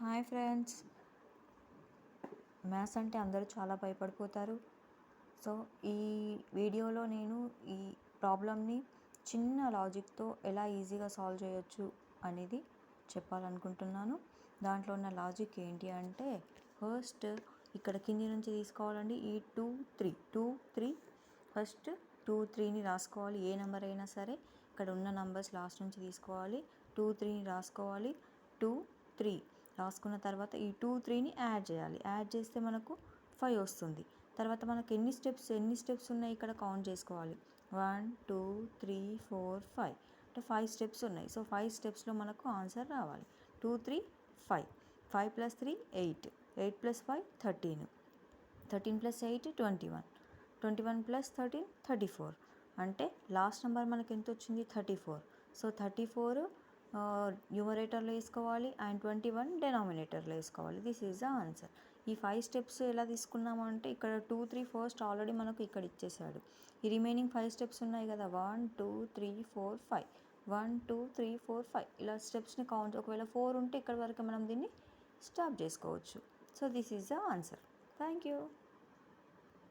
Hi friends, maths అంటే అందరూ చాలా భయపడిపోతారు. సో ఈ వీడియోలో నేను ఈ ప్రాబ్లమ్ని చిన్న లాజిక్తో ఎలా ఈజీగా సాల్వ్ చేయొచ్చు అనేది చెప్పాలనుకుంటున్నాను. దాంట్లో ఉన్న లాజిక్ ఏంటి అంటే, ఫస్ట్ ఇక్కడ కింది నుంచి తీసుకోవాలండి. ఈ 2 3 ఫస్ట్ 2 3ని రాసుకోవాలి. ఏ నెంబర్ అయినా సరే ఇక్కడ ఉన్న నంబర్స్ లాస్ట్ నుంచి తీసుకోవాలి. 2 3ని రాసుకోవాలి. 2 3 రాసుకున్న తర్వాత ఈ 2 3ని యాడ్ చేయాలి. యాడ్ చేస్తే మనకు 5 వస్తుంది. తర్వాత మనకు ఎన్ని స్టెప్స్ ఉన్నాయి ఇక్కడ కౌంట్ చేసుకోవాలి. 1 2 3 4 5 అంటే 5 స్టెప్స్ ఉన్నాయి. సో 5 స్టెప్స్లో మనకు ఆన్సర్ రావాలి. 2 3 5 5 + 3 8 8 + 5 13 13 + 8 21 21 + 13 34 అంటే లాస్ట్ నెంబర్ మనకి ఎంత వచ్చింది 34. సో 34 న్యూమరేటర్లో వేసుకోవాలి అండ్ 21 డెనామినేటర్లో వేసుకోవాలి. This is the answer. ఈ 5 స్టెప్స్ ఎలా తీసుకున్నాము అంటే, ఇక్కడ 2 3 ఫస్ట్ ఆల్రెడీ మనకు ఇక్కడ ఇచ్చేసాడు. ఈ రిమైనింగ్ 5 స్టెప్స్ ఉన్నాయి కదా, 1 2 3 4 5 1 2 3 4 5 ఇలా స్టెప్స్ని కౌంట్. ఒకవేళ 4 ఉంటే ఇక్కడ వరకు మనం దీన్ని స్టాప్ చేసుకోవచ్చు. So this is the answer. Thank you.